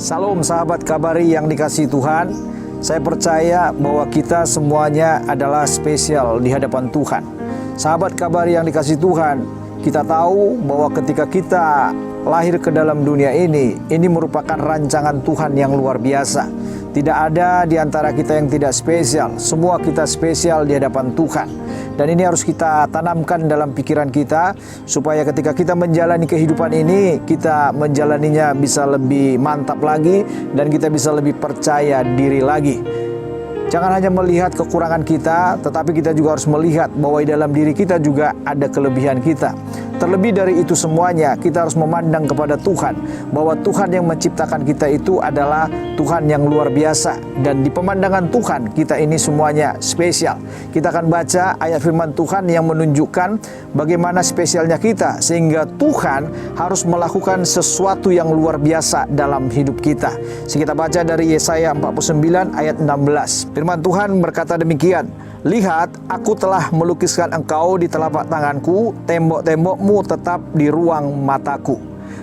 Salam sahabat Kabari yang dikasihi Tuhan. Saya percaya bahwa kita semuanya adalah spesial di hadapan Tuhan. Sahabat Kabari yang dikasihi Tuhan, kita tahu bahwa ketika kita lahir ke dalam dunia ini merupakan rancangan Tuhan yang luar biasa. Tidak ada di antara kita yang tidak spesial. Semua kita spesial di hadapan Tuhan. Dan ini harus kita tanamkan dalam pikiran kita, supaya ketika kita menjalani kehidupan ini, kita menjalaninya bisa lebih mantap lagi, dan kita bisa lebih percaya diri lagi. Jangan hanya melihat kekurangan kita, tetapi kita juga harus melihat bahwa di dalam diri kita juga ada kelebihan kita. Terlebih dari itu semuanya, kita harus memandang kepada Tuhan, bahwa Tuhan yang menciptakan kita itu adalah Tuhan yang luar biasa. Dan di pemandangan Tuhan, kita ini semuanya spesial. Kita akan baca ayat firman Tuhan yang menunjukkan bagaimana spesialnya kita, sehingga Tuhan harus melakukan sesuatu yang luar biasa dalam hidup kita. Kita baca dari Yesaya 49 ayat 16. Firman Tuhan berkata demikian, "Lihat, aku telah melukiskan engkau di telapak tanganku, tembok-tembokmu tetap di ruang mataku."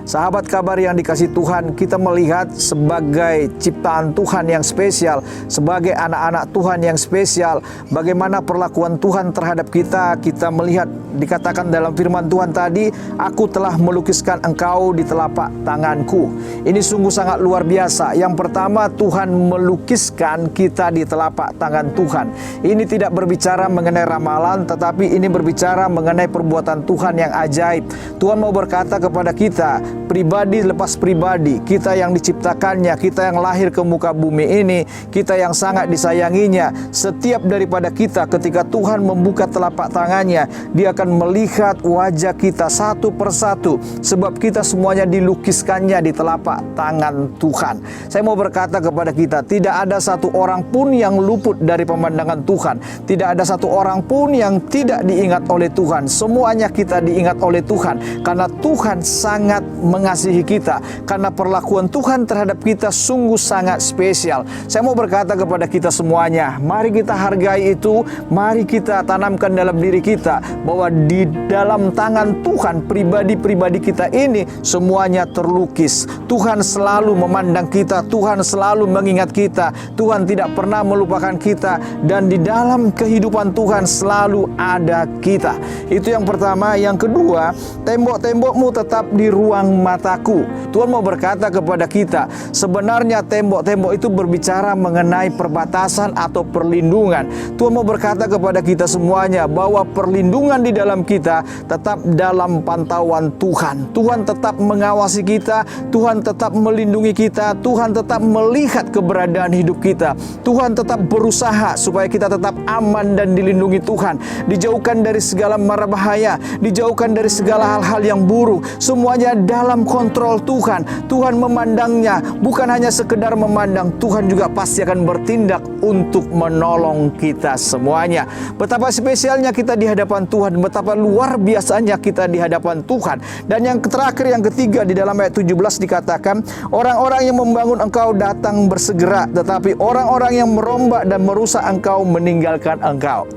Sahabat Kabar yang dikasihi Tuhan, kita melihat sebagai ciptaan Tuhan yang spesial, sebagai anak-anak Tuhan yang spesial, bagaimana perlakuan Tuhan terhadap kita. Kita melihat dikatakan dalam firman Tuhan tadi, "Aku telah melukiskan engkau di telapak tanganku." Ini sungguh sangat luar biasa. Yang pertama, Tuhan melukiskan kita di telapak tangan Tuhan. Ini tidak berbicara mengenai ramalan, tetapi ini berbicara mengenai perbuatan Tuhan yang ajaib. Tuhan mau berkata kepada kita, pribadi lepas pribadi, kita yang diciptakannya, kita yang lahir ke muka bumi ini, kita yang sangat disayanginya. Setiap daripada kita, ketika Tuhan membuka telapak tangannya, Dia akan melihat wajah kita satu persatu, sebab kita semuanya dilukiskannya di telapak tangan Tuhan. Saya mau berkata kepada kita, tidak ada satu orang pun yang luput dari pemandangan Tuhan. Tidak ada satu orang pun yang tidak diingat oleh Tuhan. Semuanya kita diingat oleh Tuhan, karena Tuhan sangat mengasihi kita, karena perlakuan Tuhan terhadap kita sungguh sangat spesial. Saya mau berkata kepada kita semuanya, mari kita hargai itu, mari kita tanamkan dalam diri kita bahwa di dalam tangan Tuhan, pribadi-pribadi kita ini semuanya terlukis. Tuhan selalu memandang kita, Tuhan selalu mengingat kita, Tuhan tidak pernah melupakan kita, dan di dalam kehidupan Tuhan selalu ada kita. Itu yang pertama. Yang kedua, tembok-tembokmu tetap di ruang mataku. Tuhan mau berkata kepada kita, sebenarnya tembok-tembok itu berbicara mengenai perbatasan atau perlindungan. Tuhan mau berkata kepada kita semuanya bahwa perlindungan di dalam kita tetap dalam pantauan Tuhan. Tuhan tetap mengawasi kita, Tuhan tetap melindungi kita, Tuhan tetap melihat keberadaan hidup kita. Tuhan tetap berusaha supaya kita tetap aman dan dilindungi Tuhan, dijauhkan dari segala mara bahaya, dijauhkan dari segala hal-hal yang buruk. Semuanya dalam kontrol Tuhan. Tuhan memandangnya, bukan hanya sekedar memandang, Tuhan juga pasti akan bertindak untuk menolong kita semuanya. Betapa spesialnya kita di hadapan Tuhan, betapa luar biasanya kita di hadapan Tuhan. Dan yang terakhir, yang ketiga, di dalam ayat 17 dikatakan, orang-orang yang membangun engkau datang bersegera, tetapi orang-orang yang merombak dan merusak engkau meninggalkan engkau.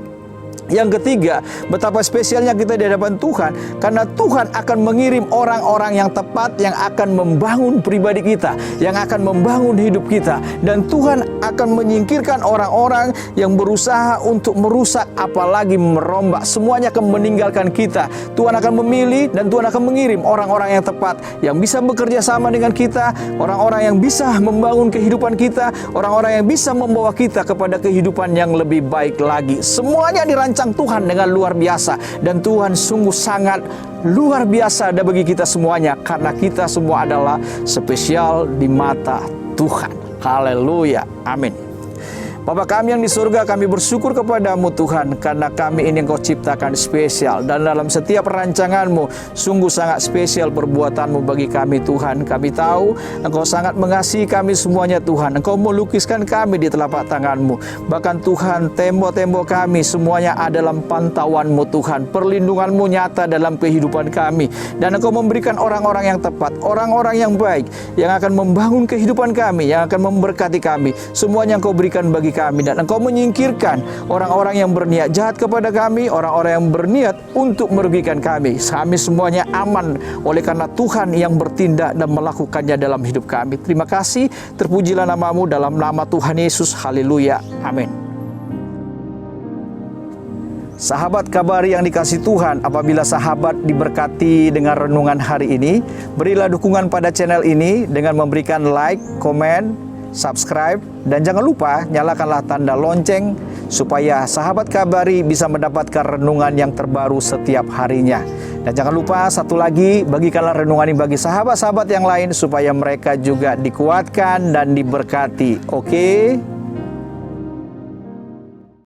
Yang ketiga, betapa spesialnya kita di hadapan Tuhan, karena Tuhan akan mengirim orang-orang yang tepat yang akan membangun pribadi kita, yang akan membangun hidup kita. Dan Tuhan akan menyingkirkan orang-orang yang berusaha untuk merusak, apalagi merombak. Semuanya akan meninggalkan kita. Tuhan akan memilih dan Tuhan akan mengirim orang-orang yang tepat, yang bisa bekerja sama dengan kita, orang-orang yang bisa membangun kehidupan kita, orang-orang yang bisa membawa kita kepada kehidupan yang lebih baik lagi. Semuanya dirancang Tuhan dengan luar biasa, dan Tuhan sungguh sangat luar biasa ada bagi kita semuanya, karena kita semua adalah spesial di mata Tuhan. Haleluya, amin. Bapa kami yang di surga, kami bersyukur kepadamu Tuhan, karena kami ini Engkau ciptakan spesial, dan dalam setiap rancanganmu sungguh sangat spesial perbuatanmu bagi kami Tuhan. Kami tahu Engkau sangat mengasihi kami semuanya Tuhan. Engkau melukiskan kami di telapak tanganmu. Bahkan Tuhan, tembok-tembok kami semuanya ada dalam pantauanmu Tuhan. Perlindunganmu nyata dalam kehidupan kami, dan Engkau memberikan orang-orang yang tepat, orang-orang yang baik, yang akan membangun kehidupan kami, yang akan memberkati kami. Semuanya Engkau berikan bagi bagi kami, dan Engkau menyingkirkan orang-orang yang berniat jahat kepada kami, orang-orang yang berniat untuk merugikan kami. Kami semuanya aman oleh karena Tuhan yang bertindak dan melakukannya dalam hidup kami. Terima kasih, terpujilah nama-Mu dalam nama Tuhan Yesus. Haleluya. Amin. Sahabat Kabari yang dikasihi Tuhan, apabila sahabat diberkati dengan renungan hari ini, berilah dukungan pada channel ini dengan memberikan like, komen, subscribe, dan jangan lupa nyalakanlah tanda lonceng supaya sahabat Kabari bisa mendapatkan renungan yang terbaru setiap harinya. Dan jangan lupa satu lagi, bagikanlah renungan ini bagi sahabat-sahabat yang lain supaya mereka juga dikuatkan dan diberkati. Oke?